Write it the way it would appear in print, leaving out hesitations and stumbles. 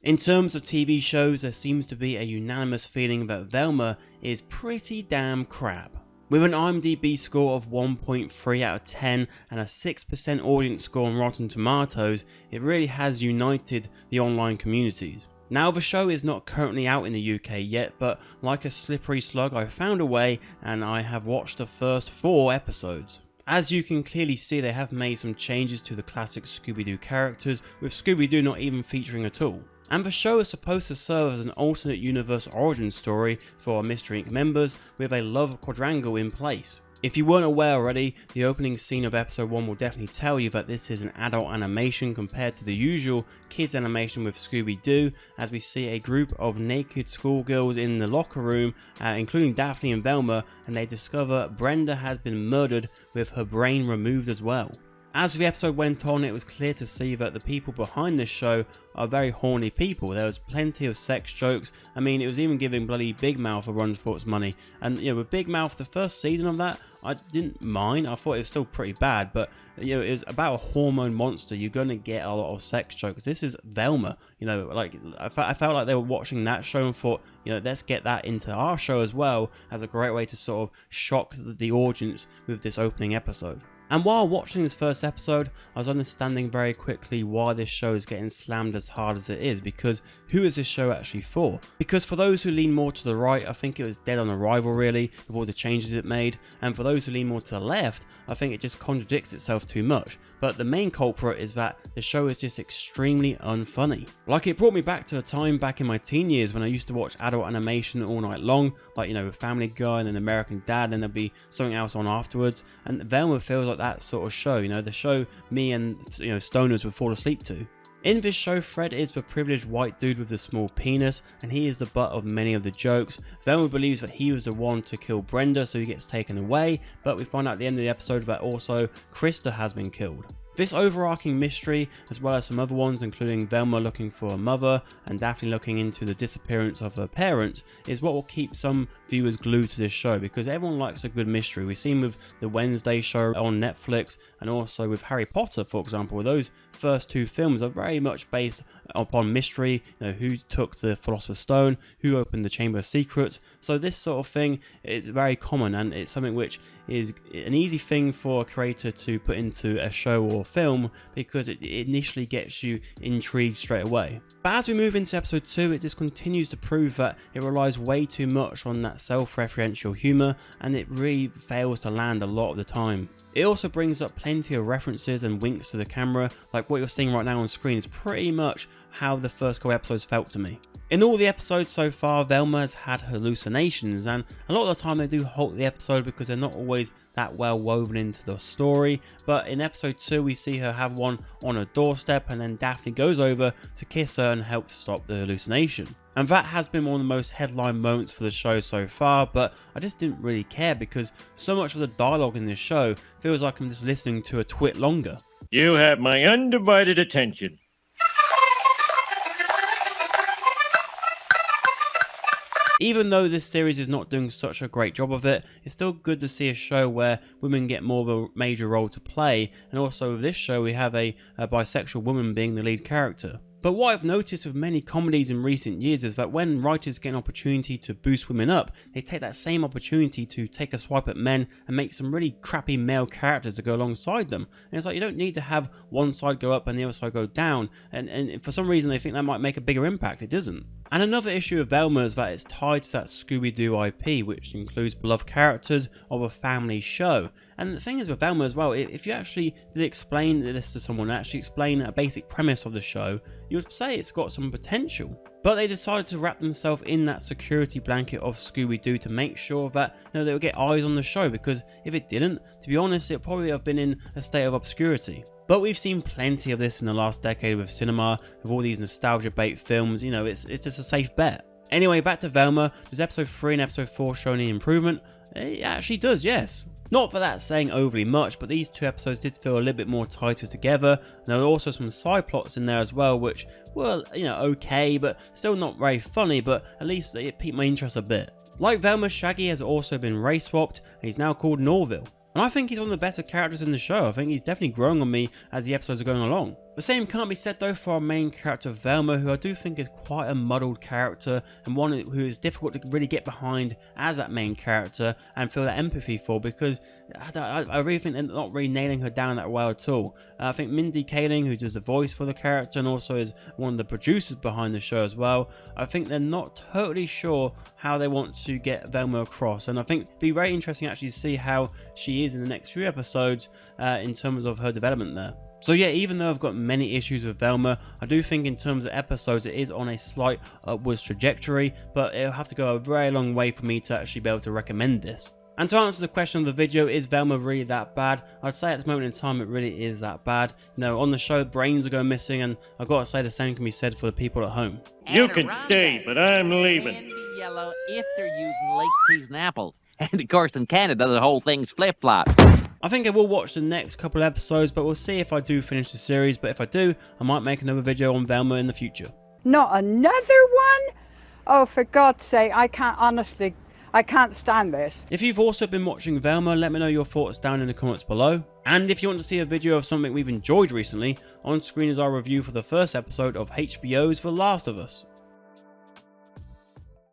In terms of TV shows, there seems to be a unanimous feeling that Velma is pretty damn crap. With an IMDb score of 1.3 out of 10 and a 6% audience score on Rotten Tomatoes, it really has united the online communities. Now, the show is not currently out in the UK yet, but like a slippery slug, I found a way and I have watched the first 4 episodes. As you can clearly see, they have made some changes to the classic Scooby-Doo characters, with Scooby-Doo not even featuring at all. And the show is supposed to serve as an alternate universe origin story for our Mystery Inc members, with a love quadrangle in place. If you weren't aware already, the opening scene of episode 1 will definitely tell you that this is an adult animation compared to the usual kids animation with Scooby-Doo, as we see a group of naked schoolgirls in the locker room, including Daphne and Velma, and they discover Brenda has been murdered with her brain removed as well. As the episode went on, it was clear to see that the people behind this show are very horny people. There was plenty of sex jokes. I mean, it was even giving bloody Big Mouth a run for its money. And with Big Mouth, the first season of that, I didn't mind. I thought it was still pretty bad, but it was about a hormone monster. You're gonna get a lot of sex jokes. This is Velma. Like I felt like they were watching that show and thought, let's get that into our show as well, as a great way to sort of shock the audience with this opening episode. And while watching this first episode, I was understanding very quickly why this show is getting slammed as hard as it is, because who is this show actually for? Because for those who lean more to the right, I think it was dead on arrival really, with all the changes it made, and for those who lean more to the left, I think it just contradicts itself too much. But the main culprit is that the show is just extremely unfunny. Like, it brought me back to a time back in my teen years when I used to watch adult animation all night long, like Family Guy and then American Dad, and there'd be something else on afterwards, and Velma feels like that sort of show, the show me and stoners would fall asleep to. In this show, Fred is the privileged white dude with the small penis, and he is the butt of many of the jokes. Velma believes that he was the one to kill Brenda, so he gets taken away, but we find out at the end of the episode that also Krista has been killed. This overarching mystery, as well as some other ones including Velma looking for a mother and Daphne looking into the disappearance of her parents, is what will keep some viewers glued to this show, because everyone likes a good mystery. We've seen with the Wednesday show on Netflix, and also with Harry Potter, for example, those first 2 films are very much based upon mystery, who took the Philosopher's Stone, who opened the Chamber of Secrets. So this sort of thing is very common, and it's something which is an easy thing for a creator to put into a show or film, because it initially gets you intrigued straight away. But as we move into episode 2, it just continues to prove that it relies way too much on that self-referential humour, and it really fails to land a lot of the time. It also brings up plenty of references and winks to the camera, like what you're seeing right now on screen is pretty much how the first couple episodes felt to me. In all the episodes so far, Velma has had hallucinations, and a lot of the time they do halt the episode because they're not always that well woven into the story, but in episode 2 we see her have one on her doorstep, and then Daphne goes over to kiss her and help stop the hallucination. And that has been one of the most headline moments for the show so far, but I just didn't really care because so much of the dialogue in this show feels like I'm just listening to a twit longer. You have my undivided attention. Even though this series is not doing such a great job of it, it's still good to see a show where women get more of a major role to play, and also with this show we have a bisexual woman being the lead character. But what I've noticed with many comedies in recent years is that when writers get an opportunity to boost women up, they take that same opportunity to take a swipe at men and make some really crappy male characters to go alongside them. And it's like, you don't need to have one side go up and the other side go down, and for some reason they think that might make a bigger impact. It doesn't. And another issue of Velma is that it's tied to that Scooby-Doo IP, which includes beloved characters of a family show. And the thing is with Velma as well, if you actually did explain this to someone, actually explain a basic premise of the show, you would say it's got some potential. But they decided to wrap themselves in that security blanket of Scooby-Doo to make sure that they would get eyes on the show, because if it didn't, to be honest, it probably have been in a state of obscurity. But we've seen plenty of this in the last decade with cinema, with all these nostalgia bait films. It's just a safe bet. Anyway, back to Velma. Does episode 3 and episode 4 show any improvement? It actually does, yes. Not for that saying overly much, but these 2 episodes did feel a little bit more tighter together, and there were also some side plots in there as well, which were, okay, but still not very funny, but at least it piqued my interest a bit. Like Velma, Shaggy has also been race swapped, and he's now called Norville. And I think he's one of the better characters in the show. I think he's definitely growing on me as the episodes are going along. The same can't be said though for our main character Velma, who I do think is quite a muddled character and one who is difficult to really get behind as that main character and feel that empathy for, because I really think they're not really nailing her down that well at all. I think Mindy Kaling, who does the voice for the character and also is one of the producers behind the show as well, I think they're not totally sure how they want to get Velma across, and I think it'd be very interesting actually to see how she is in the next few episodes in terms of her development there. So yeah, even though I've got many issues with Velma, I do think in terms of episodes it is on a slight upwards trajectory, but it'll have to go a very long way for me to actually be able to recommend this. And to answer the question of the video, is Velma really that bad? I'd say at this moment in time it really is that bad. You know, on the show brains are going missing, and I've got to say the same can be said for the people at home. You can stay, but I'm leaving. Yellow if they're using late season apples. And of course in Canada the whole thing's flip-flop. I think I will watch the next couple episodes, but we'll see if I do finish the series. But if I do, I might make another video on Velma in the future. Not another one? Oh, for God's sake, I can't stand this. If you've also been watching Velma, let me know your thoughts down in the comments below. And if you want to see a video of something we've enjoyed recently, on screen is our review for the first episode of HBO's The Last of Us.